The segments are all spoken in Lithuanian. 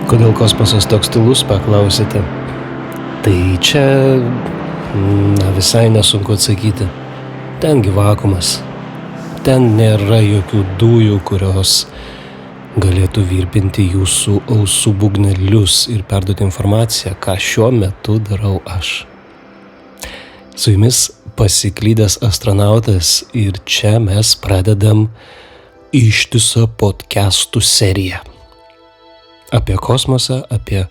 Kodėl kosmosas toks tylus, paklausite? Tai čia visai nesunku atsakyti. Tengi vakuumas. Ten nėra jokių dujų, kurios galėtų virpinti jūsų ausų būgnelius ir perduoti informaciją, ką šiuo metu darau aš. Su jumis pasiklydęs astronautas ir čia mes pradedam ištisą podcastų seriją. Apie kosmosą, apie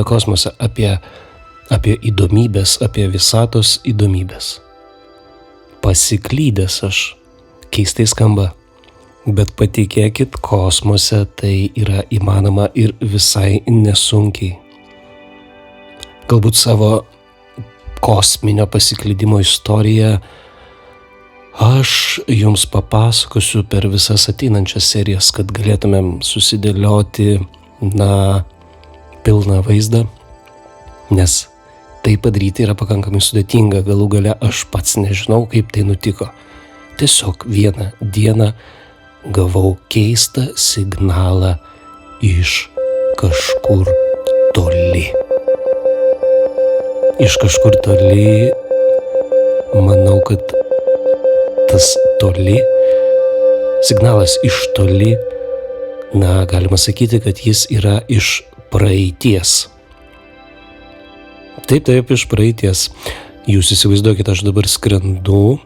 kosmosą, apie įdomybės, apie visatos įdomybės. Pasiklydęs aš, keistai skamba, bet patikėkit, kosmose tai yra įmanoma ir visai nesunkiai. Galbūt savo kosminio pasiklydimo istoriją aš jums papasakosiu per visas ateinančias serijas, kad galėtumėm susidėlioti, pilną vaizdą, nes tai padaryti yra pakankamai sudėtinga, galų gale aš pats nežinau, kaip tai nutiko. Tiesiog vieną dieną gavau keistą signalą iš kažkur toli. Iš kažkur toli, manau, kad tas toli, signalas iš toli, galima sakyti, kad jis yra iš praeities. Taip, iš praeities. Jūs įsivaizduokite, aš dabar skrendu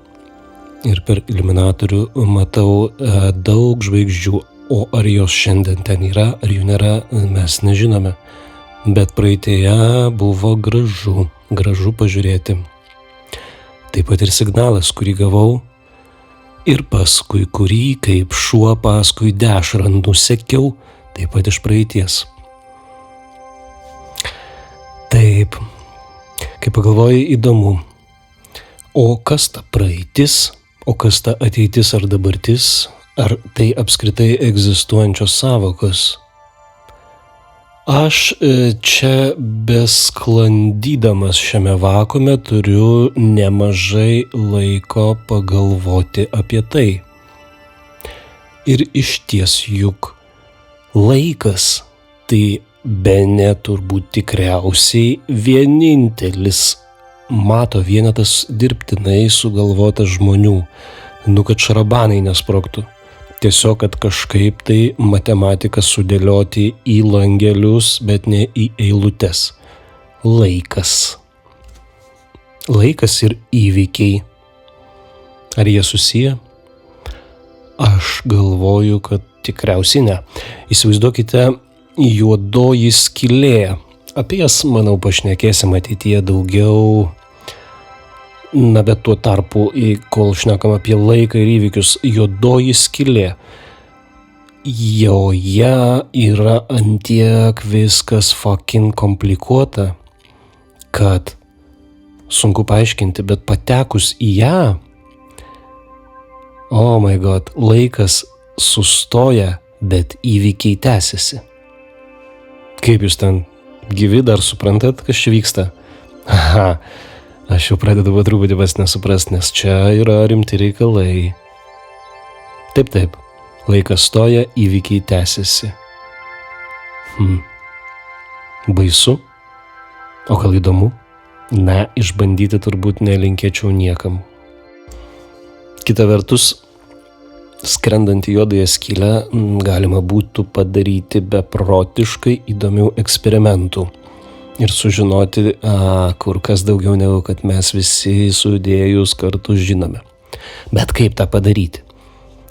ir per iliuminatorių matau daug žvaigždžių, o ar jos šiandien ten yra, ar jų nėra, mes nežinome. Bet praeitėje buvo gražu pažiūrėti. Taip pat ir signalas, kurį gavau, ir paskui kurį, kaip šuo paskui dešrą nusekiau, taip pat iš praeities. Taip, kai pagalvoji, įdomu, o kas ta praeitis, o kas ta ateitis ar dabartis, ar tai apskritai egzistuojančios sąvokos? Aš čia besklandydamas šiame vakuume turiu nemažai laiko pagalvoti apie tai. Ir išties juk laikas tai bene turbūt tikriausiai vienintelis mato vienetas dirbtinai sugalvotas žmonių, kad šarabanai nesprogtų. Tiesiog, kad kažkaip tai matematiką sudėlioti į langelius, bet ne į eilutes. Laikas. Laikas ir įvykiai. Ar jie susiję? Aš galvoju, kad tikriausiai ne. Įsivaizduokite, juodoji skylė. Apie jas, manau, pašnekėsim ateityje daugiau. Bet tuo tarpu, kol šnekam apie laiką ir įvykius, juodoji skylė. Joje yra antiek viskas fucking komplikuota, kad sunku paaiškinti, bet patekus į ją, oh my god, laikas sustoja, bet įvykiai tęsiasi. Kaip jūs ten gyvi dar suprantat, kas čia vyksta? Aha. Aš jau pradedu truputį nesuprast, nes čia yra rimti reikalai. Taip, laikas stoja, įvykiai tęsiasi. Baisu? O gal įdomu? Išbandyti turbūt nelinkėčiau niekam. Kita vertus, skrendant į juodąją skylę galima būtų padaryti beprotiškai įdomių eksperimentų. Ir sužinoti kur kas daugiau negu kad mes visi sudėjus kartu žinome. Bet kaip tą padaryti?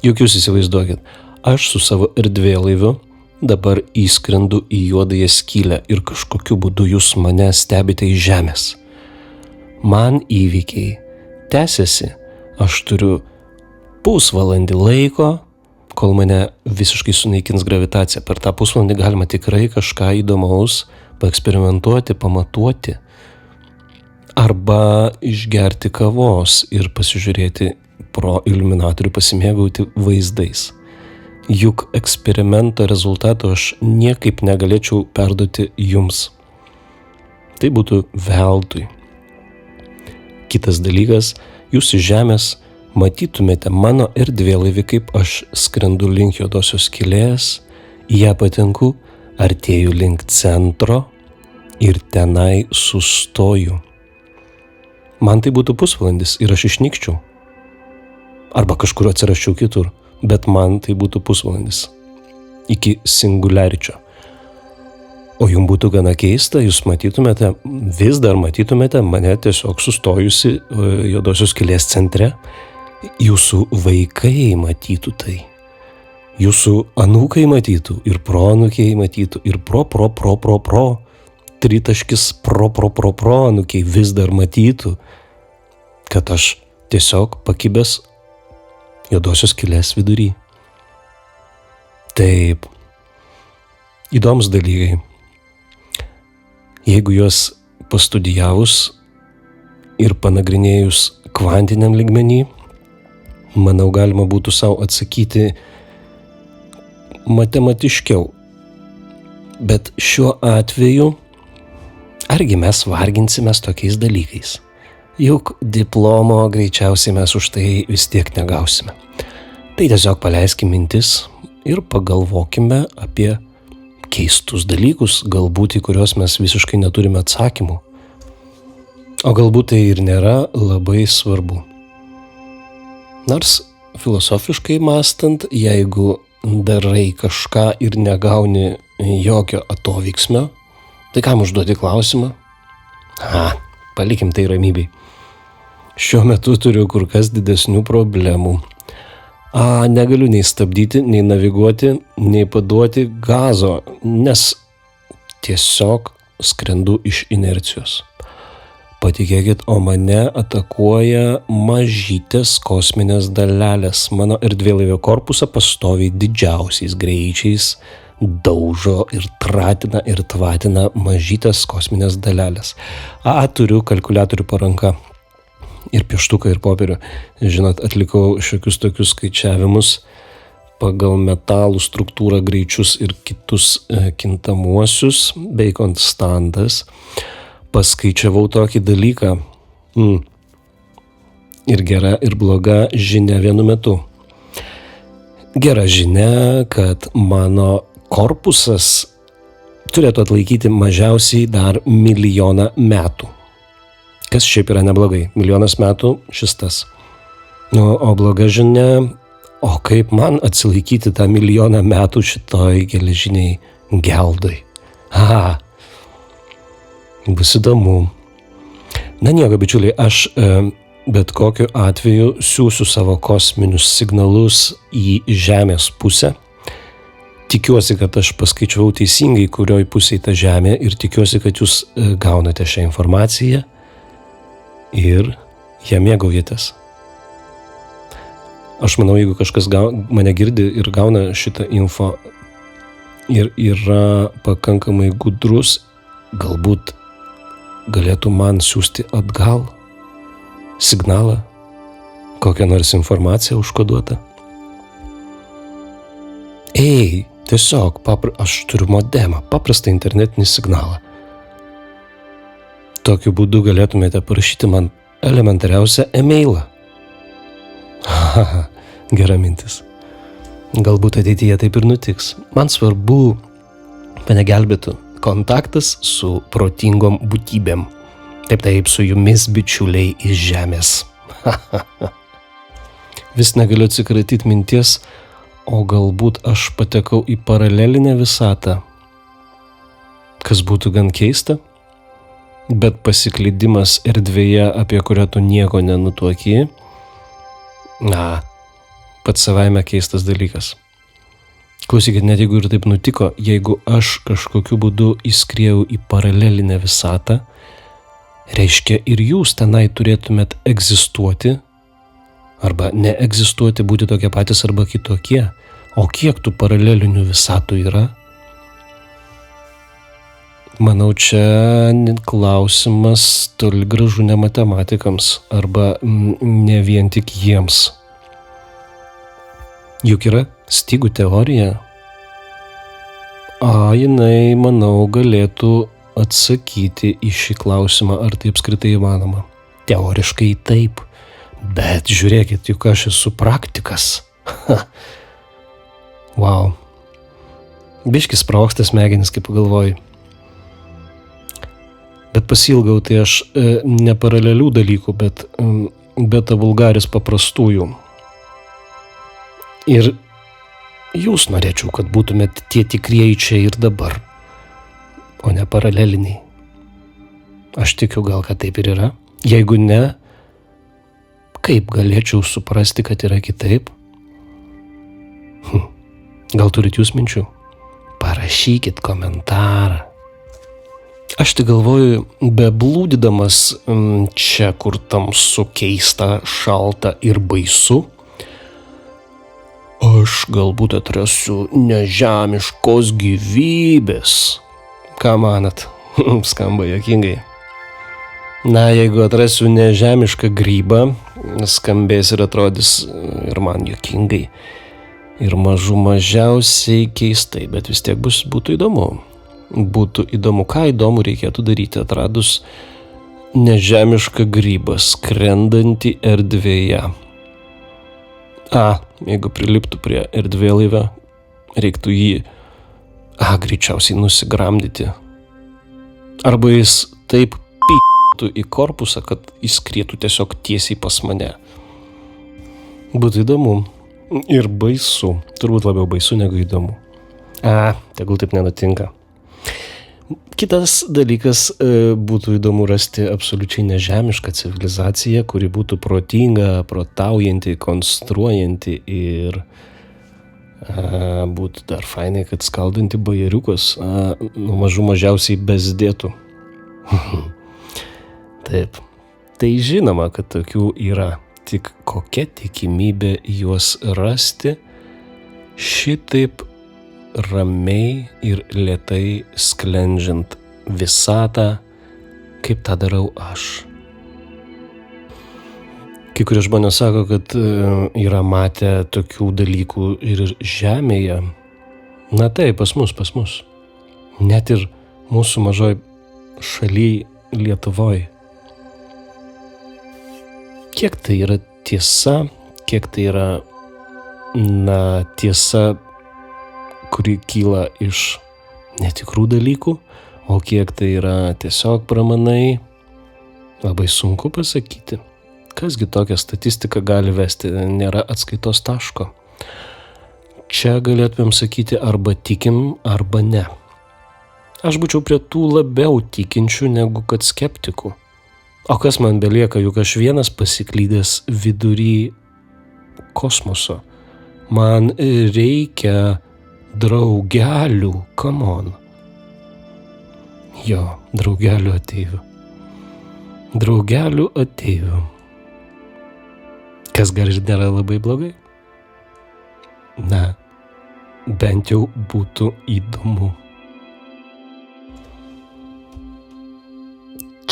Juk jūs įsivaizduokit, aš su savo erdvėlaiviu dabar įskrendu į juodąją skylę ir kažkokiu būdu jūs mane stebite iš žemės. Man įvykiai tęsiasi, aš turiu pusvalandį laiko, kol mane visiškai sunaikins gravitacija. Per tą pusvalandį galima tikrai kažką įdomaus paeksperimentuoti, pamatuoti arba išgerti kavos ir pasižiūrėti pro iliuminatorių, pasimėgauti vaizdais. Juk eksperimento rezultato aš niekaip negalėčiau perduoti jums. Tai būtų veltui. Kitas dalykas, jūs iš žemės matytumėte mano erdvėlaivį, kaip aš skrendu link juodosios skylės, į ją patenku, artėju link centro ir tenai sustoju. Man tai būtų pusvalandis ir aš išnykščiau. Arba kažkur atsirasčiau kitur, bet man tai būtų pusvalandis. Iki singuliaričio. O jums būtų gana keista, jūs matytumėte, vis dar matytumėte mane tiesiog sustojusi juodosios skylės centre. Jūsų vaikai matytų tai. Jūsų anūkai matytų ir proanūkiai matytų ir tritaškis proanūkiai vis dar matytų, kad aš tiesiog pakibęs juodosios skylės vidury. Taip, įdomus dalykai. Jeigu juos pastudijavus ir panagrinėjus kvantiniam lygmenį, manau, galima būtų savo atsakyti matematiškiau. Bet šiuo atveju, argi mes varginsimės tokiais dalykais? Juk diplomo greičiausiai mes už tai vis tiek negausime. Tai tiesiog paleiskim mintis ir pagalvokime apie keistus dalykus, galbūt į kuriuos mes visiškai neturime atsakymų. O galbūt tai ir nėra labai svarbu. Nors filosofiškai mąstant, jeigu darai kažką ir negauni jokio atoveiksmio, tai kam užduoti klausimą? Palikim tai ramybei. Šiuo metu turiu kur kas didesnių problemų. Negaliu nei stabdyti, nei naviguoti, nei paduoti gazo, nes tiesiog skrendu iš inercijos. Patikėkit, o mane atakuoja mažytės kosminės dalelės. Mano erdvėlaivio korpusą pastoviai didžiausiais greičiais daužo ir tratina ir tvatina mažytės kosminės dalelės. Turiu kalkuliatorių po ranka ir pieštuką ir popierių. Žinot, atlikau šiokius tokius skaičiavimus pagal metalų struktūrą, greičius ir kitus kintamuosius bei konstantas. Paskaičiavau tokį dalyką. Ir gera, ir bloga žinia vienu metu. Gera žinia, kad mano korpusas turėtų atlaikyti mažiausiai dar 1 milijoną metų. Kas šiaip yra neblogai. 1 milijonas metų šis tas. O bloga žinia, o kaip man atsilaikyti tą 1 milijoną metų šitoj geležiniai geldai. Bus įdomu. Na nieko, bičiuliai, aš bet kokiu atveju siųsiu savo kosminius signalus į Žemės pusę. Tikiuosi, kad aš paskaičiavau teisingai, kurioj pusėje ta Žemė, ir tikiuosi, kad jūs gaunate šią informaciją ir ją mėgaujatės. Aš manau, jeigu kažkas mane girdi ir gauna šitą info ir yra pakankamai gudrus, galbūt galėtų man siųsti atgal signalą, kokią nors informaciją užkoduotą. Tiesiog, aš turiu modemą, paprastą internetinį signalą. Tokiu būdu galėtumėte parašyti man elementariausią e-mailą. Gera mintis. Galbūt ateityje taip ir nutiks. Man svarbu, mane gelbėtų kontaktas su protingom būtybėm. Taip, su jumis, bičiuliai iš Žemės. Vis negaliu atsikratyti minties, o galbūt aš patekau į paralelinę visatą. Kas būtų gan keista, bet pasiklydimas erdvėje, apie kurią tu nieko nenutuoki, pats savaime keistas dalykas. Klausykit, net jeigu ir taip nutiko, jeigu aš kažkokiu būdu įskriejau į paralelinę visatą, reiškia ir jūs tenai turėtumėt egzistuoti, arba neegzistuoti, būti tokie patys arba kitokie. O kiek tų paralelinių visatų yra? Manau, čia klausimas toli gražu ne matematikams, arba ne vien tik jiems. Juk yra stygų teorija. Jinai, manau, galėtų atsakyti į šį klausimą, ar tai apskritai įmanoma. Teoriškai taip, bet žiūrėkit, juk aš esu praktikas. Wow. Biškis sprogsta smegenis, kaip pagalvoju. Bet pasilgau, tai aš ne paralelių dalykų, bet beta vulgaris paprastųjų. Ir jūs norėčiau, kad būtumėt tie tikrieji čia ir dabar, o ne paraleliniai. Aš tikiu gal, kad taip ir yra. Jeigu ne, kaip galėčiau suprasti, kad yra kitaip? Gal turit jūs minčių? Parašykit komentarą. Aš tik galvoju, beblūdydamas čia, kur tamsu, keista, šalta ir baisu, aš galbūt atrasiu nežemiškos gyvybės. Ką manat? Skamba juokingai. Na, jeigu atrasiu nežemišką grybą, skambės ir atrodys ir man juokingai. Ir mažiausiai keistai, bet vis tiek būtų įdomu. Būtų įdomu, ką įdomu reikėtų daryti atradus nežemišką grybą skrendantį erdvėje. Jeigu priliptų prie erdvėlaivio, reiktų jį greičiausiai nusigramdyti. Arba jis taip p***tų į korpusą, kad įskrietų tiesiog tiesiai pas mane. Būtų įdomu. Ir baisu. Turbūt labiau baisu negu įdomu. Tegul taip nenutinka. Kitas dalykas, būtų įdomu rasti absoliučiai nežemišką civilizaciją, kuri būtų protinga, protaujanti, konstruojanti ir būtų dar fainai, kad skaldanti bajeriukus mažiausiai bezdėtų. Taip. Tai žinoma, kad tokių yra. Tik kokia tikimybė juos rasti šitaip ramiai ir lėtai sklendžiant visatą, kaip tą darau aš. Kai kurie žmonės sako, kad yra matę tokių dalykų ir Žemėje. Na taip, pas mus. Net ir mūsų mažoj šaly Lietuvoj. Kiek tai yra tiesa, kiek tai yra, tiesa, kuri kyla iš netikrų dalykų, o kiek tai yra tiesiog pramanai, labai sunku pasakyti. Kasgi tokią statistiką gali vesti, nėra atskaitos taško. Čia galėtumėm sakyti arba tikim, arba ne. Aš būčiau prie tų labiau tikinčių negu kad skeptikų. O kas man belieka, juk aš vienas pasiklydęs vidury kosmoso. Man reikia draugelių, come on. Jo, draugelių ateivių. Kas gal ir nėra labai blogai? Na, bent jau būtų įdomu.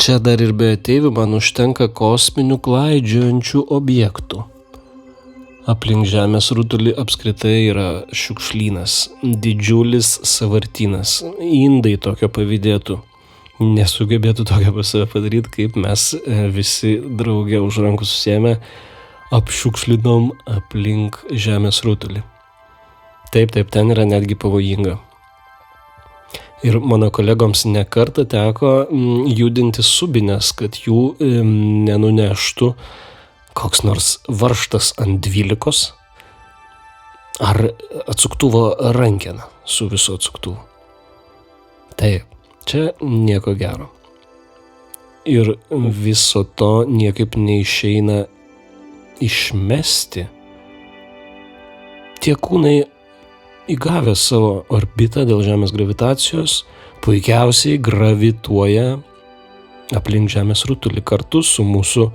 Čia dar ir be ateivių man užtenka kosminių klaidžiojančių objektų. Aplink Žemės rutulį apskritai yra šiukšlynas, didžiulis sąvartynas. Indai tokio pavydėtų. Nesugebėtų tokio pas save padaryti, kaip mes visi drauge už rankų susiėmę apšiukšlinom aplink Žemės rutulį. Taip, ten yra netgi pavojinga. Ir mano kolegoms nekartą teko judinti subines, kad jų nenuneštų koks nors varžtas ant 12 ar atsuktuvo rankena su visu atsuktuvu. Taip, čia nieko gero. Ir viso to niekaip neišeina išmesti. Tie kūnai įgavę savo orbitą dėl Žemės gravitacijos, puikiausiai gravituoja aplink Žemės rutulį kartu su mūsų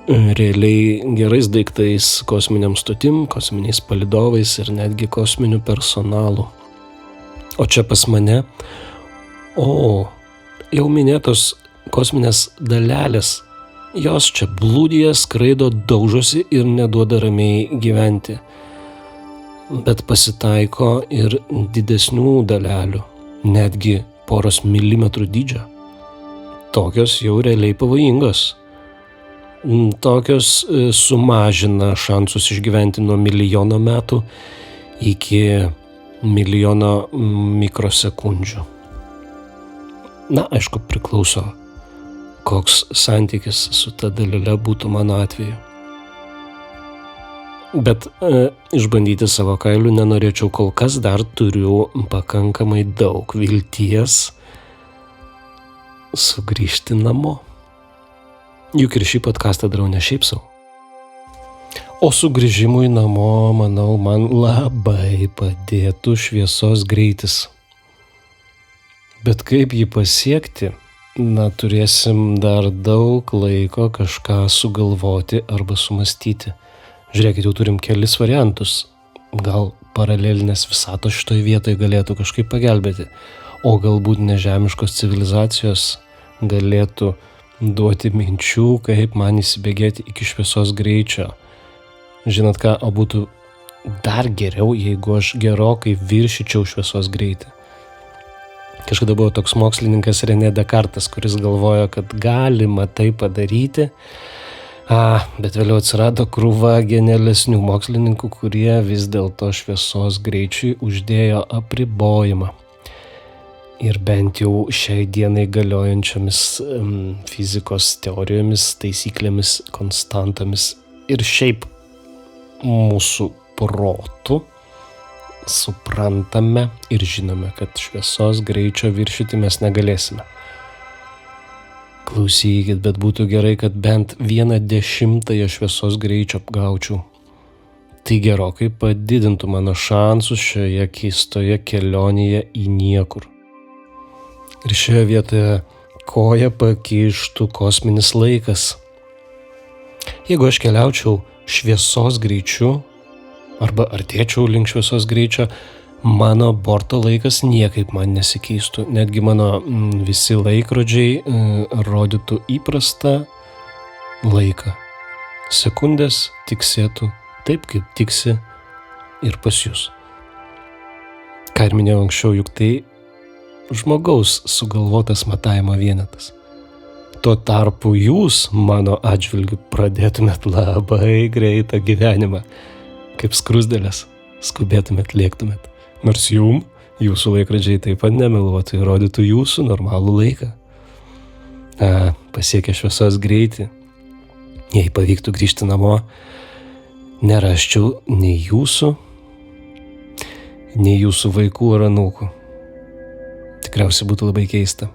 realiai gerais daiktais, kosminiam stotim, kosminiais palydovais ir netgi kosminiu personalu. O čia pas mane, jau minėtos kosminės dalelės, jos čia blūdija, skraido, daužosi ir neduoda ramiai gyventi. Bet pasitaiko ir didesnių dalelių, netgi poros milimetrų dydžio. Tokios jau realiai pavojingos. Tokios sumažina šansus išgyventi nuo milijono metų iki milijono mikrosekundžių. Na, aišku, priklauso, koks santykis su ta dalele būtų mano atveju. Bet išbandyti savo kailių nenorėčiau, kol kas dar turiu pakankamai daug vilties sugrįžti namo. Juk ir šį podcastą darau ne šiaip sau. O sugrįžimui namo, manau, man labai padėtų šviesos greitis. Bet kaip jį pasiekti, turėsim dar daug laiko kažką sugalvoti arba sumastyti. Žiūrėkit, jau turim kelis variantus. Gal paralelinės visatos šitoj vietoje galėtų kažkaip pagelbėti, o galbūt nežemiškos civilizacijos galėtų duoti minčių, kaip man įsibėgėti iki šviesos greičio. Žinot ką, o būtų dar geriau, jeigu aš gerokai viršyčiau šviesos greitį. Kažkada buvo toks mokslininkas René Descartes, kuris galvojo, kad galima tai padaryti, bet vėliau atsirado krūva genialesnių mokslininkų, kurie vis dėlto šviesos greičiui uždėjo apribojimą. Ir bent jau šiai dienai galiojančiomis fizikos teorijomis, taisyklėmis, konstantomis ir šiaip mūsų protu suprantame ir žinome, kad šviesos greičio viršyti mes negalėsime. Klausykit, bet būtų gerai, kad bent 1/10 šviesos greičio apgaučiau. Tai gerokai padidintų mano šansus šioje keistoje kelionėje į niekur. Ir šioje vietoje koją pakištų kosminis laikas. Jeigu aš keliaučiau šviesos greičiu arba artėčiau link šviesos greičio, mano borto laikas niekaip man nesikeistų. Netgi mano visi laikrodžiai rodytų įprastą laiką. Sekundės tiksėtų taip, kaip tiksi ir pas jūs. Ką ir minėjau anksčiau, juk tai žmogaus sugalvotas matavimo vienetas. Tuo tarpu jūs mano atžvilgiu pradėtumėt labai greitą gyvenimą. Kaip skrusdėlės, skubėtumėt, lėktumėt. Nors jūsų laikrodžiai taip pat nemeluotų ir rodytų jūsų normalų laiką. Pasiekę šviesos greitį, jei pavyktų grįžti namo, nerasčiau nei jūsų vaikų ar anūkų. Tikriausiai būtų labai keista.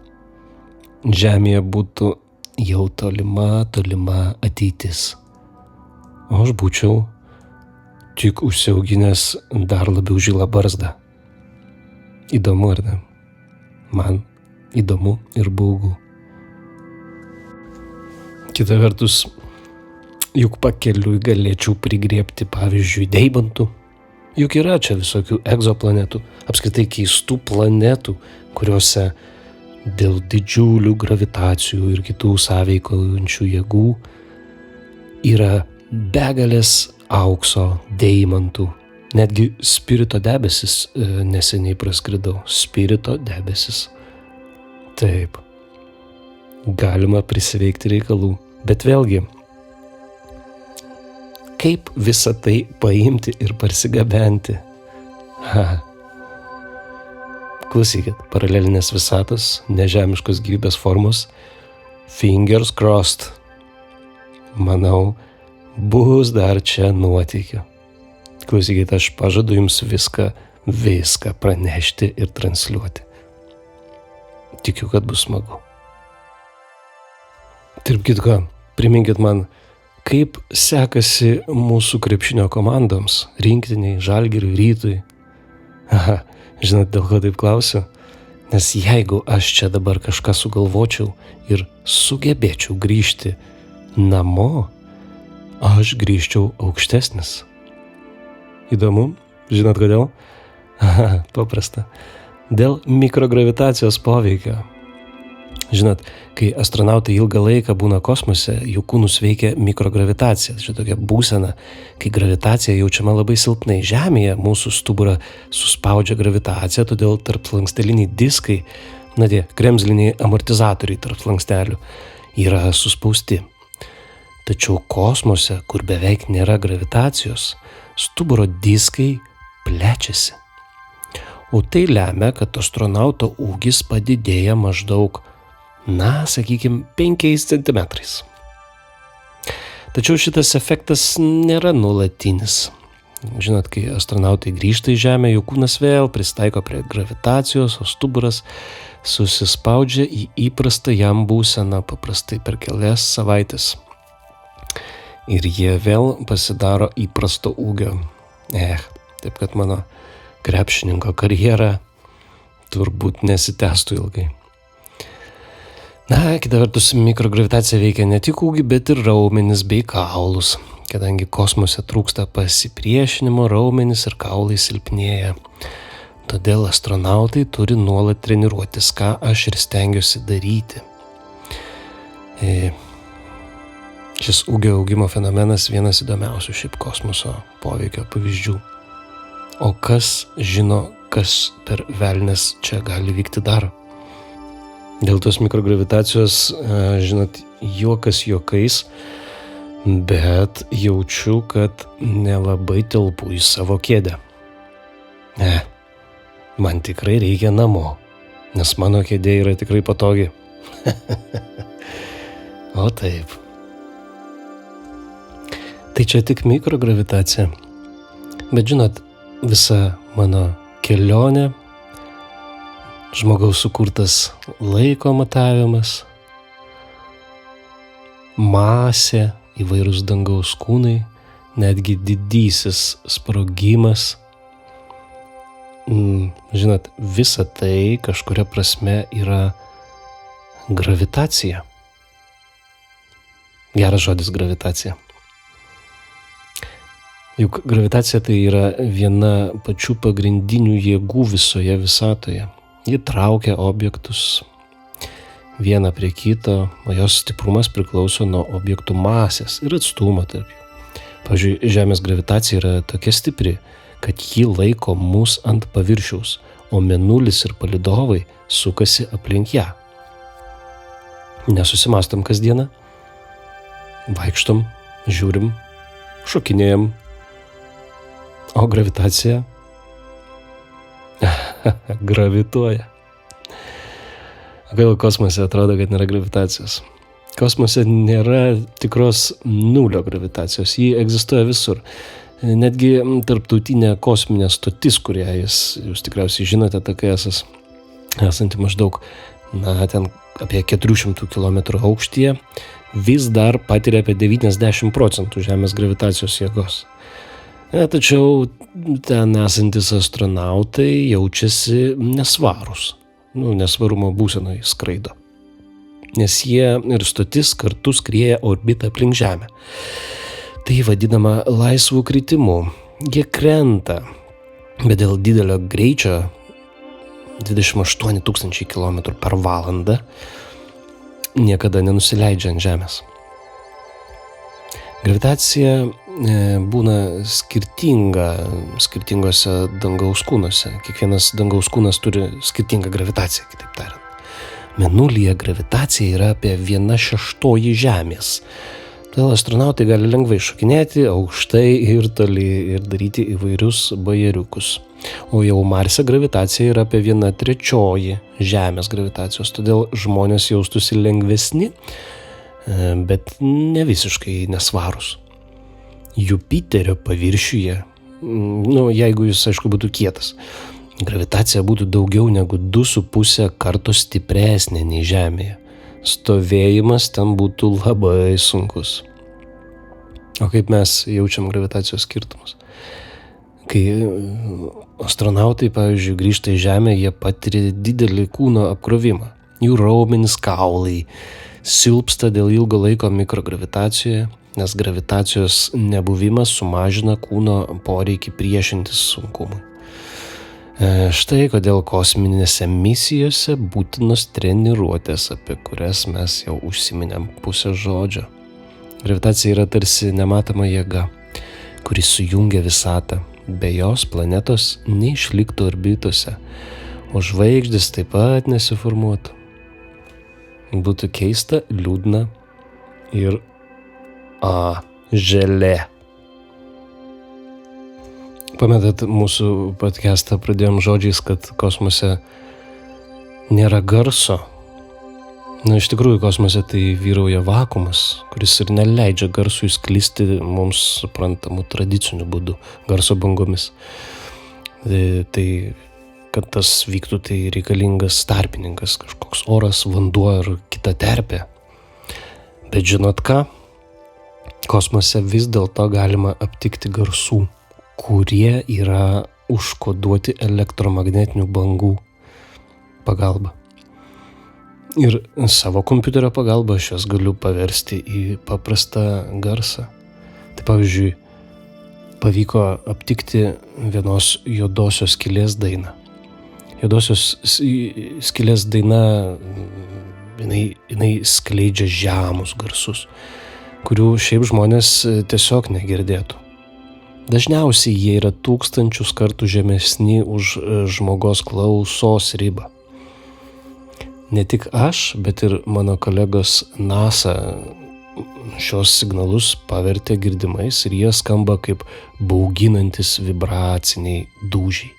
Žemėje būtų jau tolima ateitis. O aš būčiau tik užsiauginęs dar labiau žilą barzdą. Įdomu, ar ne? Man įdomu ir baugu. Kita vertus, juk pakeliui galėčiau prigriebti, pavyzdžiui, deimantų. Juk yra čia visokių egzoplanetų, apskritai keistų planetų, kuriuose dėl didžiulių gravitacijų ir kitų sąveikaujančių jėgų yra begalės aukso, deimantų. Netgi spirito debesis neseniai praskridau. Spirito debesis. Taip. Galima prisiveikti reikalų. Bet vėlgi, kaip visą tai paimti ir parsigabenti? Klausykit, paralelinės visatos, nežemiškos gyvybės formos, fingers crossed. Manau, bus dar čia nuotykių. Klausykit, aš pažadu jums viską pranešti ir transliuoti. Tikiu, kad bus smagu. Tarp kitko, priminkit man, kaip sekasi mūsų krepšinio komandoms, rinktiniai, Žalgiriui, Rytui. Žinot, dėl ko taip klausiu? Nes jeigu aš čia dabar kažką sugalvočiau ir sugebėčiau grįžti namo, aš grįžčiau aukštesnis. Įdomu? Žinot kodėl? Paprasta. Dėl mikrogravitacijos poveikio. Žinot, kai astronautai ilgą laiką būna kosmose, jų kūnus veikia mikrogravitacija. Tai tokia būsena, kai gravitacija jaučiama labai silpnai. Žemėje mūsų stuburą suspaudžia gravitacija, todėl tarpslanksteliniai diskai, tie kremzliniai amortizatoriai tarp slankstelių, yra suspausti. Tačiau kosmose, kur beveik nėra gravitacijos, stuburo diskai plečiasi. O tai lemia, kad astronauto ūgis padidėja maždaug, sakykime, 5 cm. Tačiau šitas efektas nėra nuolatinis. Žinot, kai astronautai grįžta į Žemę, jų kūnas vėl pristaiko prie gravitacijos, o stuburas susispaudžia į įprastą jam būseną paprastai per kelias savaitės. Ir jie vėl pasidaro įprasto ūgio. Taip kad mano krepšininko karjera turbūt nesitęstų ilgai. Kita vertus, mikrogravitacija veikia ne tik ūgį, bet ir raumenis bei kaulus. Kadangi kosmose trūksta pasipriešinimo, raumenis ir kaulai silpnėja. Todėl astronautai turi nuolat treniruotis, ką aš ir stengiuosi daryti. Šis ūgio augimo fenomenas vienas įdomiausių šiaip kosmoso poveikio pavyzdžių. O kas žino, kas per velnias čia gali vykti dar? Dėl tos mikrogravitacijos, žinot, juokas juokais, bet jaučiu, kad nelabai telpu į savo kėdę. Man tikrai reikia namo, nes mano kėdė yra tikrai patogi. O taip. Tai čia tik mikrogravitacija. Bet žinot, visa mano kelionė, žmogaus sukurtas laiko matavimas, masė, įvairūs dangaus kūnai, netgi didysis sprogimas. Žinot, visa tai kažkuria prasme yra gravitacija. Geras žodis gravitacija. Juk gravitacija tai yra viena pačių pagrindinių jėgų visoje visatoje. Ji traukia objektus vieną prie kito, o jos stiprumas priklauso nuo objektų masės ir atstumo tarp jų. Pavyzdžiui, Žemės gravitacija yra tokia stipri, kad ji laiko mus ant paviršiaus, o Mėnulis ir palydovai sukasi aplink ją. Nesusimastom kasdieną, vaikštom, žiūrim, šokinėjam, o gravitacija gravituoja. Gaila, kosmose atrodo, kad nėra gravitacijos. Kosmose nėra tikros nulio gravitacijos, ji egzistuoja visur. Netgi tarptautinė kosminė stotis, kurią jūs tikriausiai žinote, TKS, esanti maždaug, ten apie 400 km aukštyje, vis dar patiria apie 90% Žemės gravitacijos jėgos. Tačiau ten esantis astronautai jaučiasi nesvarūs. Nesvarumo būsenoje skraido. Nes jie ir stotis kartu skrieja orbitą aplink Žemę. Tai vadinama laisvų kritimu. Jie krenta, bet dėl didelio greičio 28 000 km per valandą niekada nenusileidžia ant Žemės. Gravitacija būna skirtinga skirtingose dangaus kūnuose. Kiekvienas dangaus kūnas turi skirtingą gravitaciją, kitaip tariant. Mėnulyje gravitacija yra apie 1/6 Žemės. Todėl astronautai gali lengvai šokinėti aukštai ir toli ir daryti įvairius bajeriukus. O jau Marse gravitacija yra apie 1/3 Žemės gravitacijos. Todėl žmonės jaustųsi lengvesni, bet ne visiškai nesvarūs. Jupiterio paviršiuje, jeigu jis, aišku, būtų kietas, gravitacija būtų daugiau negu 2,5 karto stipresnė nei Žemėje. Stovėjimas ten būtų labai sunkus. O kaip mes jaučiam gravitacijos skirtumus? Kai astronautai, pavyzdžiui, grįžta į Žemę, jie patiria didelį kūno apkrovimą. Jų raumenys, kaulai silpsta dėl ilgo laiko mikrogravitacijoje, nes gravitacijos nebuvimas sumažina kūno poreikį priešintis sunkumui. Štai kodėl kosminėse misijose būtinos treniruotės, apie kurias mes jau užsiminėm pusę žodžio. Gravitacija yra tarsi nematoma jėga, kuri sujungia visatą. Be jos planetos neišliktų orbitose, o žvaigždės taip pat nesiformuotų. Būtų keista, liūdna ir želė. Pamenat, mūsų podcastą pradėjom žodžiais, kad kosmose nėra garso. Iš tikrųjų, kosmose tai vyrauja vakuumas, kuris ir neleidžia garsui sklisti mums suprantamų tradiciniu būdu, garso bangomis. Tai kad tas vyktų, tai reikalingas tarpininkas, kažkoks oras, vanduo ar kita terpė. Bet žinot ką? Kosmose vis dėlto galima aptikti garsų, kurie yra užkoduoti elektromagnetinių bangų pagalba. Ir savo kompiuterio pagalba aš jas galiu paversti į paprastą garsą. Tai pavyzdžiui, pavyko aptikti vienos juodosios skylės dainą. Juodosios skylės daina, jinai skleidžia žemus garsus, kurių šiaip žmonės tiesiog negirdėtų. Dažniausiai jie yra 1000 kartų žemesni už žmogaus klausos ribą. Ne tik aš, bet ir mano kolegos NASA šios signalus pavertė girdimais ir jie skamba kaip bauginantis vibraciniai dūžiai.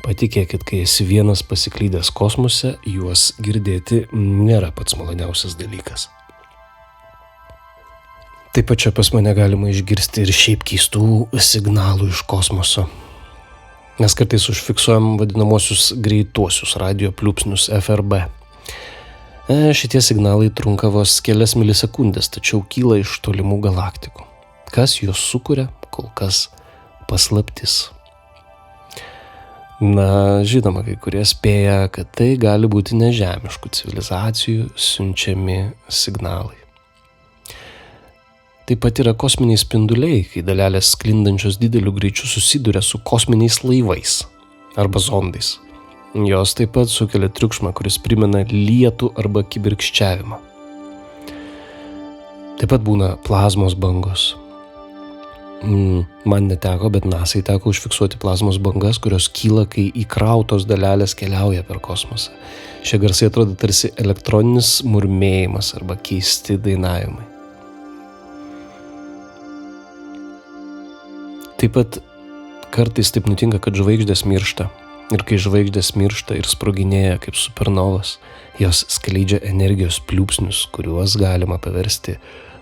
Patikėkit, kai esi vienas pasiklydęs kosmose, juos girdėti nėra pats maloniausias dalykas. Taip pat čia pas mane galima išgirsti ir šiaip keistų signalų iš kosmoso. Mes kartais užfiksuojam vadinamosius greituosius radio pliūpsnius FRB. Šitie signalai trunka vos kelias milisekundės, tačiau kyla iš tolimų galaktikų. Kas juos sukuria, kol kas paslaptis. Na, žinoma, kai kurie spėja, kad tai gali būti nežemiškų civilizacijų siunčiami signalai. Taip pat yra kosminiai spinduliai, kai dalelės sklindančios dideliu greičiu susiduria su kosminiais laivais arba zondais. Jos taip pat sukelia triukšmą, kuris primena lietų arba kibirkščiavimą. Taip pat būna plazmos bangos. Man neteko, bet NASA'ai teko užfiksuoti plazmos bangas, kurios kyla, kai įkrautos dalelės keliauja per kosmosą. Šie garsai atrodo tarsi elektroninis murmėjimas arba keisti dainavimai. Taip pat kartais taip nutinka, kad žvaigždės miršta. Ir kai žvaigždės miršta ir sproginėja kaip supernovos, jos skleidžia energijos pliūpsnius, kuriuos galima paversti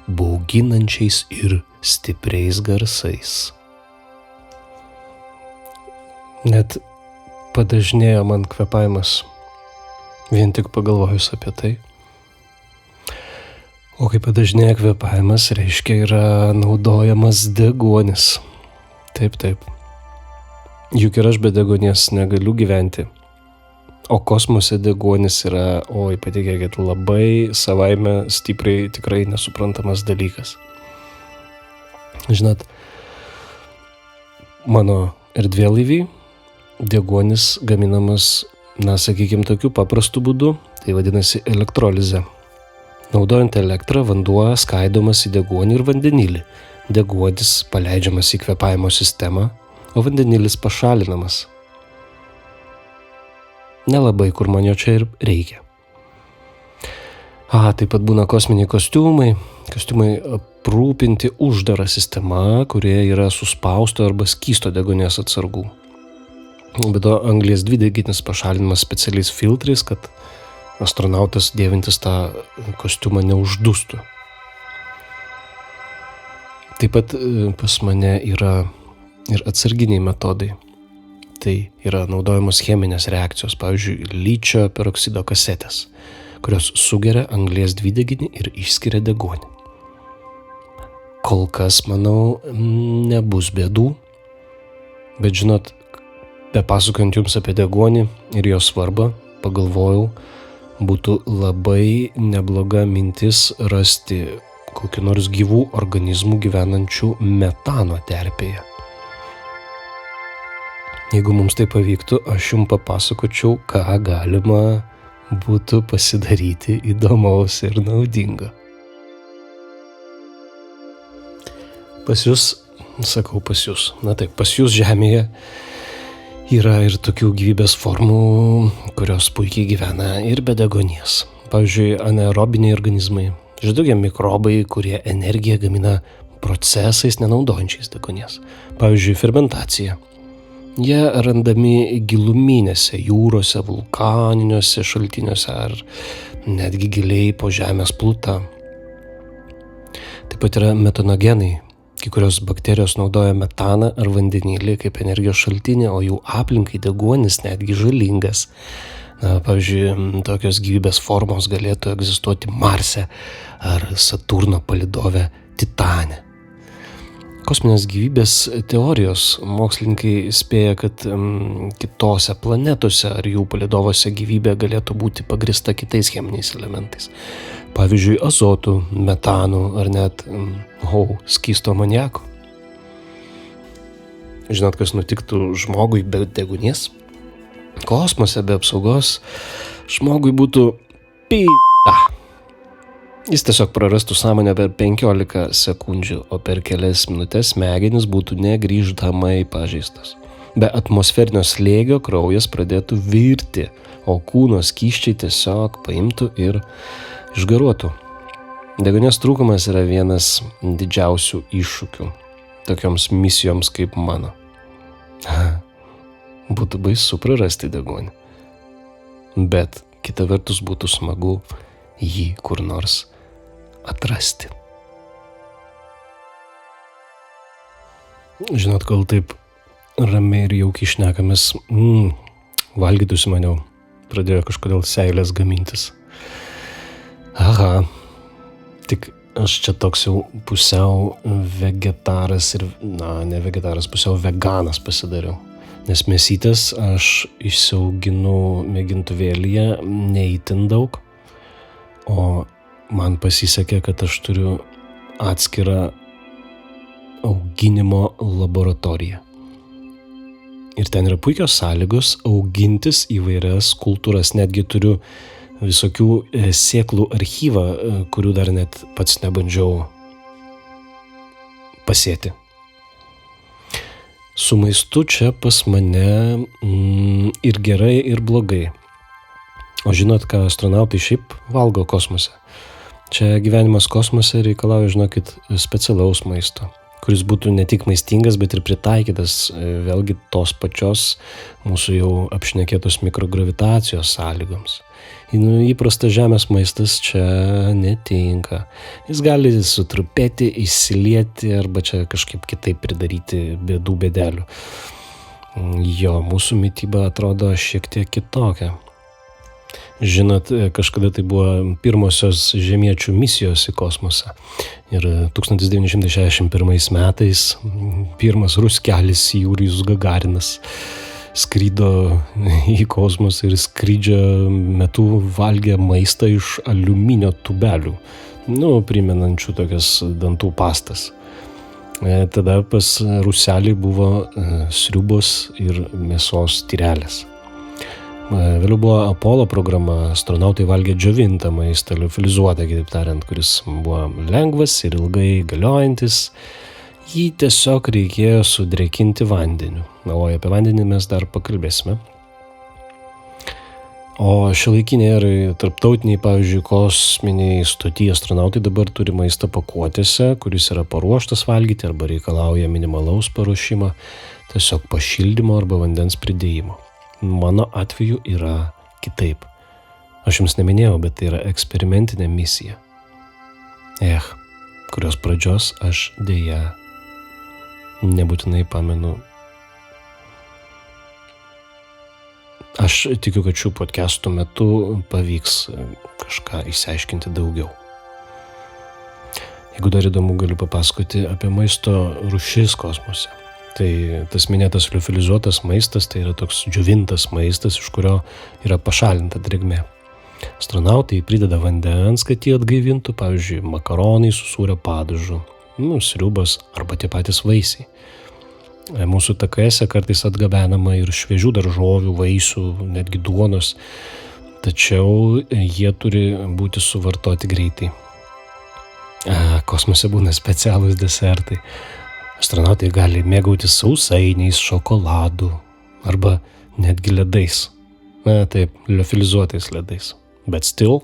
bauginančiais ir stipriais garsais. Net padažnėjo man kvėpavimas, vien tik pagalvojus apie tai. O kai padažnėja kvėpavimas, reiškia yra naudojamas deguonis. Taip. Juk ir aš be deguonies negaliu gyventi. O kosmose deguonis yra, patikėkit, labai savaime stipriai tikrai nesuprantamas dalykas. Žinot, mano erdvėlaivy deguonis gaminamas, sakykime, tokiu paprastu būdu, tai vadinasi elektrolizė. Naudojant elektrą, vanduo skaidomas į deguonį ir vandenilį. Deguonis paleidžiamas į kvėpavimo sistemą, o vandenilis pašalinamas. Nelabai, kur man jo čia ir reikia. Taip pat būna kosminiai kostiumai. Kostiumai aprūpinti uždara sistema, kurioje yra suspausto arba skysto deguonies atsargų. Be to, anglies dvideginis pašalinamas specialiais filtrais, kad astronautas dėvintis tą kostiumą neuždustų. Taip pat pas mane yra ir atsarginiai metodai. Tai yra naudojamos cheminės reakcijos, pavyzdžiui, ličio peroksido kasetės, kurios sugeria anglies dvideginį ir išskiria deguonį. Kol kas, manau, nebus bėdų, bet žinot, bepasakojant jums apie deguonį ir jo svarbą, pagalvojau, būtų labai nebloga mintis rasti kokių nors gyvų organizmų gyvenančių metano terpėje. Jeigu mums tai pavyktų, aš jums papasakočiau, ką galima būtų pasidaryti įdomaus ir naudingo. Pas jūs Žemėje yra ir tokių gyvybės formų, kurios puikiai gyvena ir be deguonies. Pavyzdžiui, anaerobiniai organizmai. Žinot, mikrobai, kurie energiją gamina procesais nenaudojančiais deguonies. Pavyzdžiui, fermentacija. Jie randami giluminėse jūrose, vulkaniniuose šaltiniuose ar netgi giliai po žemės pluta. Taip pat yra metanogenai. Kai kurios bakterijos naudoja metaną ar vandenilį kaip energijos šaltinį, o jų aplinkai deguonis netgi žalingas. Pavyzdžiui, tokios gyvybės formos galėtų egzistuoti Marse ar Saturno palydove Titane. Kosminės gyvybės teorijos mokslininkai spėja, kad kitose planetose ar jų palydovose gyvybė galėtų būti pagrįsta kitais cheminiais elementais. Pavyzdžiui, azotu, metanu ar net skysto amoniaku. Žinot, kas nutiktų žmogui be deguonies? Kosmose be apsaugos žmogui būtų Jis tiesiog prarastų sąmonę per 15 sekundžių, o per kelias minutės smegenys būtų negrįžtamai pažeistas. Be atmosferinio slėgio kraujas pradėtų virti, o kūno skysčiai tiesiog paimtų ir išgaruotų. Deguonies trūkumas yra vienas didžiausių iššūkių tokioms misijoms kaip mano. Būtų baisu prarasti deguonį. Bet kita vertus būtų smagu jį kur nors atrasti. Žinot, kol taip ramiai ir jaukiai šnekamės, valgytus maniau, pradėjo kažkodėl seilės gamintis. Aha, tik aš čia toks jau pusiau vegetaras ir, ne vegetaras, pusiau veganas pasidariau. Nes mėsytės aš išsiauginu mėgintuvėlyje neįtin daug, o man pasisekė, kad aš turiu atskirą auginimo laboratoriją. Ir ten yra puikios sąlygos augintis įvairias kultūras. Netgi turiu visokių sėklų archyvą, kurių dar net pats nebandžiau pasėti. Su maistu čia pas mane ir gerai, ir blogai. O žinot, ką astronautai šiaip valgo kosmose? Čia gyvenimas kosmose reikalauja, žinokit, specialaus maisto, kuris būtų ne tik maistingas, bet ir pritaikytas vėlgi tos pačios mūsų jau apšnekėtos mikrogravitacijos sąlygoms. Įprastas žemės maistas čia netinka. Jis gali sutrupėti, išsilieti arba čia kažkaip kitaip pridaryti bėdelių. Jo, mūsų mityba atrodo šiek tiek kitokia. Žinot, kažkada tai buvo pirmosios žemiečių misijos į kosmosą. Ir 1961 metais pirmas ruskelis Jurijus Gagarinas skrydo į kosmosą ir skrydžio metu valgė maistą iš aliuminio tubelių, primenančių tokias dantų pastas. Tada pas ruselį buvo sriubos ir mėsos tyrelės. Vėliau buvo Apollo programa, astronautai valgė džiovintą maistą, liofilizuotą, kitaip tariant, kuris buvo lengvas ir ilgai galiojantis. Jį tiesiog reikėjo sudrėkinti vandeniu. O apie vandenį mes dar pakalbėsime. O šiuolaikiniai ir tarptautiniai, pavyzdžiui, kosminiai stoty astronautai dabar turi maistą pakuotėse, kuris yra paruoštas valgyti arba reikalauja minimalaus paruošimo, tiesiog pašildymo arba vandens pridėjimo. Mano atveju yra kitaip. Aš jums neminėjau, bet tai yra eksperimentinė misija. Kurios pradžios aš deja nebūtinai pamenu. Aš tikiu, kad šių podcastų metu pavyks kažką išsiaiškinti daugiau. Jeigu dar įdomu, galiu papasakoti apie maisto rūšis kosmose. Tai tas minėtas liofilizuotas maistas, tai yra toks džiovintas maistas, iš kurio yra pašalinta drėgmė. Astronautai prideda vandens, kad jį atgaivintų, pavyzdžiui, makaronai su sūrio padažu, sriubos arba tie patys vaisiai. Mūsų TKS kartais atgabenama ir šviežių daržovių, vaisių, netgi duonos, tačiau jie turi būti suvartoti greitai. Kosmose būna specialūs desertai. Astronautai gali mėgautis sausainiais, šokoladu arba netgi ledais. Taip, liofilizuotais ledais. Bet still,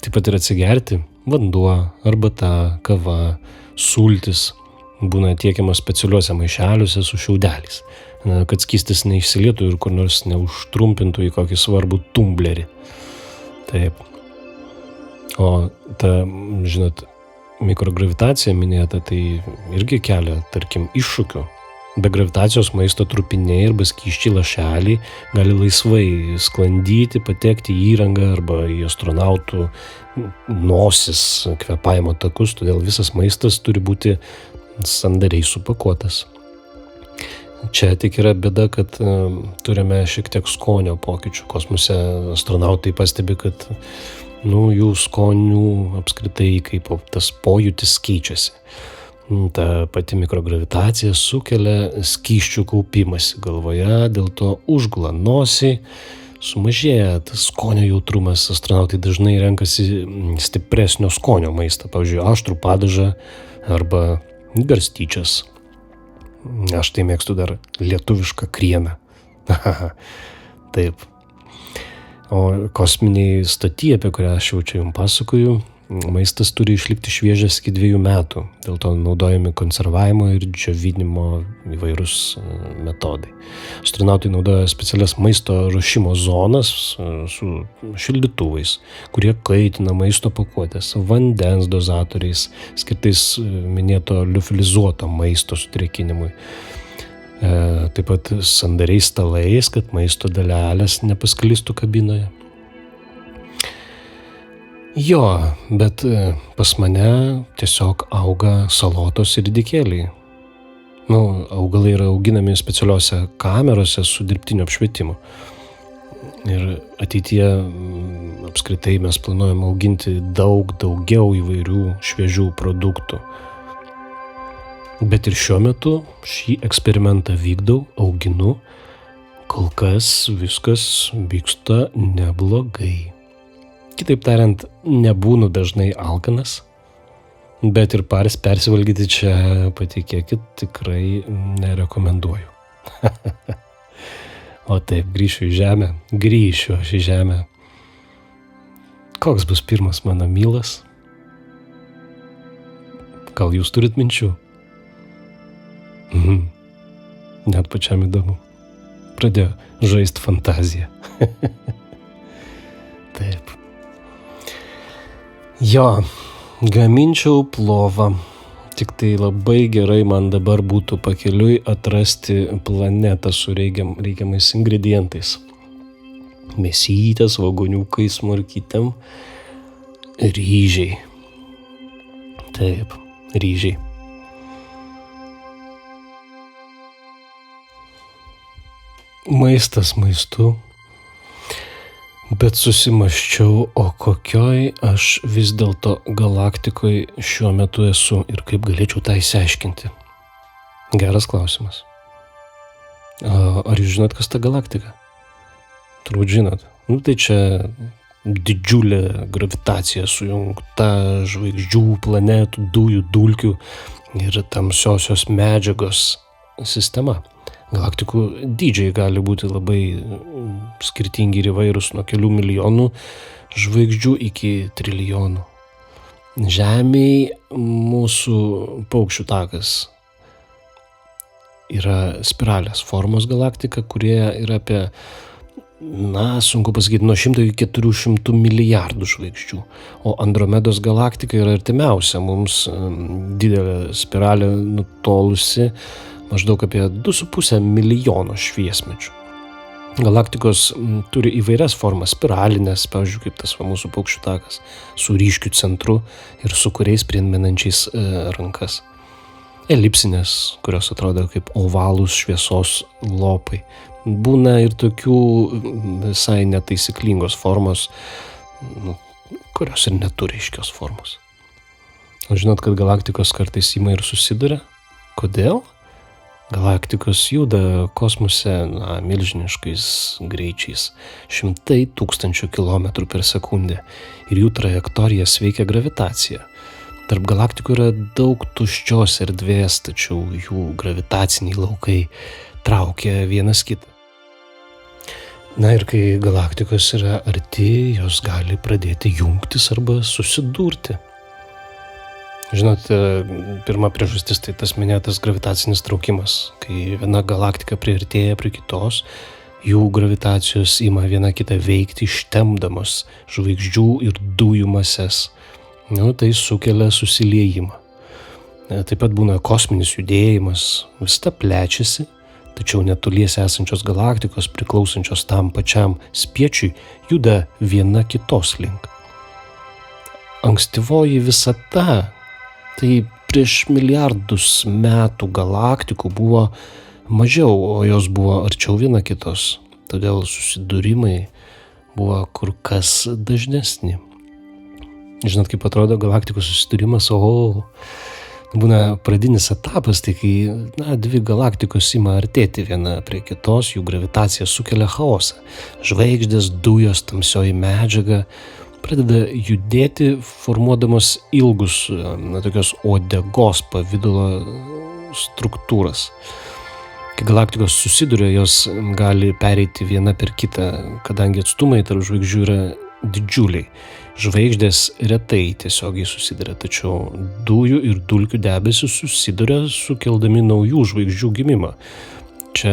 taip pat ir atsigerti vanduo, arbata, kava, sultis būna tiekiamas specialiuose maišeliuose su šiaudeliais, kad skystis neišsilietų ir kur nors neužtrumpintų į kokį svarbų tumblerį. Taip. O ta, žinot, mikrogravitacija minėta, tai irgi kelia, tarkim, iššūkių. Be gravitacijos maisto trupiniai arba skysčiai lašeliai gali laisvai sklandyti, patekti į įrangą arba į astronautų nosis, kvėpavimo takus, todėl visas maistas turi būti sandariai supakuotas. Čia tik yra bėda, kad turime šiek tiek skonio pokyčių. Kosmose astronautai pastebi, kad jų skonių apskritai kaip tas pojūtis keičiasi. Ta pati mikrogravitacija sukelia skysčių kaupimąsi galvoje, dėl to užgula nosį, sumažėja tas skonio jautrumas. Astronautai dažnai renkasi stipresnio skonio maistą, pavyzdžiui, aštrų padažą arba garstyčias. Aš tai mėgstu dar lietuvišką krieną. Taip. O kosminiai stotyje, apie kurią aš jau čia jums pasakoju, maistas turi išlikti šviežias iki 2 metų. Dėl to naudojami konservavimo ir džiovinimo įvairūs metodai. Astronautai naudoja specialias maisto ruošimo zonas su šildytuvais, kurie kaitina maisto pakuotės, vandens dozatoriais, skirtais minėto liofilizuoto maisto sudrėkinimui. Taip pat sandariais stalais, kad maisto dalelės nepasklistų kabinoje. Jo, bet pas mane tiesiog auga salotos ir ridikėliai. Augalai yra auginami specialiuose kamerose su dirbtiniu apšvietimu. Ir ateityje apskritai mes planuojam auginti daugiau įvairių šviežių produktų. Bet ir šiuo metu šį eksperimentą vykdau, auginu, kol kas viskas vyksta neblogai. Kitaip tariant, nebūnu dažnai alkanas, bet ir persivalgyti čia, patikėkit, tikrai nerekomenduoju. O taip, grįšiu aš į žemę. Koks bus pirmas mano mylas? Gal jūs turit minčių? Net pačiam įdomu. Pradėjo žaisti fantaziją. Taip. Jo, gaminčiau plovą, tik tai labai gerai man dabar būtų pakeliui atrasti planetą su reikiamais ingredientais. Mėsytės, vagoniukai, smorkytėm, ryžiai. Taip, ryžiai. Maistas maistu. Bet susimąsčiau, o kokioj aš vis dėlto galaktikoje šiuo metu esu ir kaip galėčiau tą išsiaiškinti. Geras klausimas. Ar jūs žinot, kas ta galaktika? Turbūt žinot. Tai čia didžiulė gravitacija sujungta žvaigždžių, planetų, dujų, dulkių ir tamsiosios medžiagos sistema. Galaktikų dydžiai gali būti labai skirtingi ir įvairūs, nuo kelių milijonų žvaigždžių iki trilijonų. Žemėj mūsų paukščių takas yra spiralės formos galaktika, kurie yra apie, sunku pasakyti, nuo 100 iki 400 milijardų žvaigždžių. O Andromedos galaktika yra artimiausia mums didelė spiralė nutolusi maždaug apie 2,5 milijono šviesmečių. Galaktikos turi įvairias formas, spiralinės, pavyzdžiui, kaip tas mūsų paukščių takas, su ryškiu centru ir su kuriais primenančiais rankas. Elipsinės, kurios atrodo kaip ovalūs šviesos lopai. Būna ir tokių visai netaisyklingos formos, kurios ir neturi aiškios formos. O žinot, kad galaktikos kartais ima ir susiduria? Kodėl? Galaktikos juda kosmose milžiniškais greičiais, 100 000 kilometrų per sekundę ir jų trajektorijas veikia gravitacija. Tarp galaktikų yra daug tuščios erdvės, tačiau jų gravitaciniai laukai traukia vienas kitą. Ir kai galaktikos yra arti, jos gali pradėti jungtis arba susidurti. Žinot, pirma priežastis tai tas minėtas gravitacinis traukimas, kai viena galaktika priartėja prie kitos, jų gravitacijos ima viena kitą veikti, ištempdamos žvaigždžių ir dujų mases. Tai sukelia susiliejimą. Taip pat būna kosminis judėjimas, visata plečiasi, tačiau netoliese esančios galaktikos priklausančios tam pačiam spiečiui juda viena kitos link. Ankstyvoji visata, tai prieš milijardus metų galaktikų buvo mažiau, o jos buvo arčiau viena kitos, todėl susidūrimai buvo kur kas dažnesni. Žinot, kaip atrodo galaktikų susidūrimas, būna pradinis etapas, tai kai dvi galaktikos ima artėti viena prie kitos, jų gravitacija sukelia chaosą. Žvaigždės, dujos, tamsioji medžiaga pradeda judėti, formuodamos ilgus, tokios uodegos pavidalo struktūras. Kai galaktikos susiduria, jos gali pereiti viena per kitą, kadangi atstumai tarp žvaigždžių yra didžiuliai. Žvaigždės retai tiesiogiai susiduria, tačiau dujų ir dulkių debesis susiduria, sukeldami naujų žvaigždžių gimimą. Čia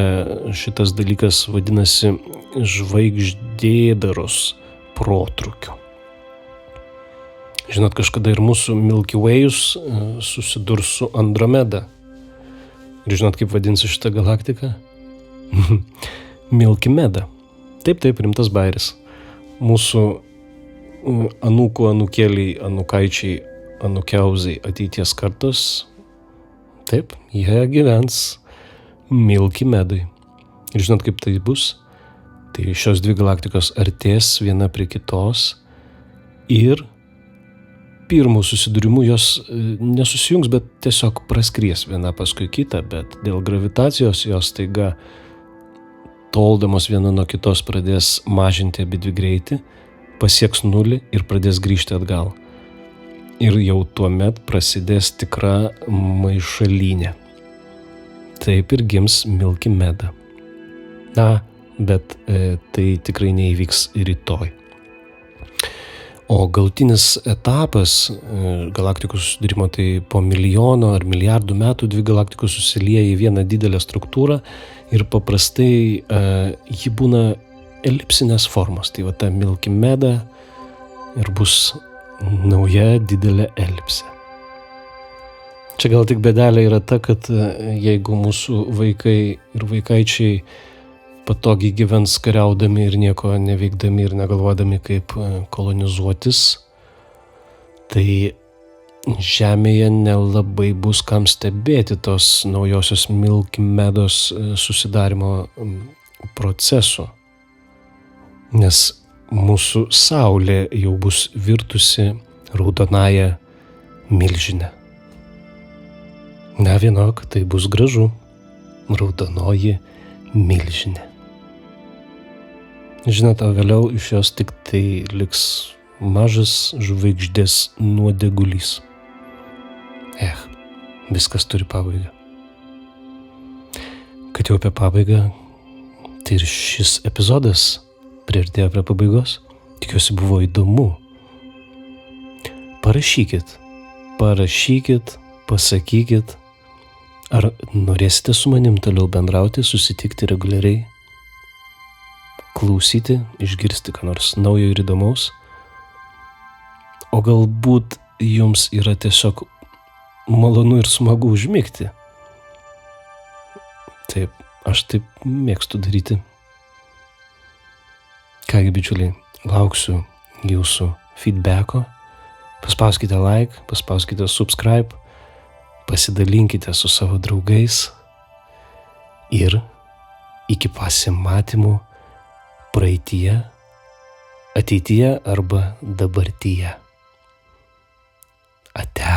šitas dalykas vadinasi žvaigždėdaros protrūkiu. Žinot, kažkada ir mūsų Milky Way'us susidurs su Andromeda. Ir žinot, kaip vadinasi šitą galaktiką? Milky Meda. Taip, rimtas bairis. Mūsų anūkų, anūkėliai, anūkaičiai, anūkiausiai ateities kartos, taip, jie gyvens Milky Medui. Ir žinot, kaip tai bus? Tai šios dvi galaktikos artės viena prie kitos ir pirmų susidūrimų jos nesusijungs, bet tiesiog praskries viena paskui kitą, bet dėl gravitacijos jos staiga toldamos viena nuo kitos pradės mažinti abidvi greitį, pasieks nulį ir pradės grįžti atgal. Ir jau tuomet prasidės tikra maišalynė. Taip ir gims Milky Meda. Bet tai tikrai neįvyks rytoj. O galutinis etapas galaktikų susidūrimo, tai po milijono ar milijardų metų dvi galaktikos susilieja į vieną didelę struktūrą ir paprastai ji būna elipsinės formos. Tai ta Milky Meda ir bus nauja didelė elipsė. Čia gal tik bėdelė yra ta, kad jeigu mūsų vaikai ir vaikaičiai patogiai gyvens kariaudami ir nieko neveikdami ir negalvodami, kaip kolonizuotis, tai Žemėje nelabai bus kam stebėti tos naujosios Milky Medos susidarimo procesų. Nes mūsų Saulė jau bus virtusi raudonąją milžinę. Vienok, tai bus gražu. Raudonoji milžinė. Žinot, o vėliau iš jos tik tai liks mažas žvaigždės nuodegulys. Viskas turi pabaigą. Kad jau apie pabaigą, tai ir šis epizodas priartėjo prie pabaigos. Tikiuosi buvo įdomu. Parašykit, pasakykit, ar norėsite su manim toliau bendrauti, susitikti reguliariai, klausyti, išgirsti ką nors naujo ir įdomaus. O galbūt jums yra tiesiog malonu ir smagu užmigti. Taip, aš taip mėgstu daryti. Kągi, bičiuliai, lauksiu jūsų feedbacko. Paspauskite like, paspauskite subscribe, pasidalinkite su savo draugais ir iki pasimatymų praeityje, ateityje arba dabartyje. Ate.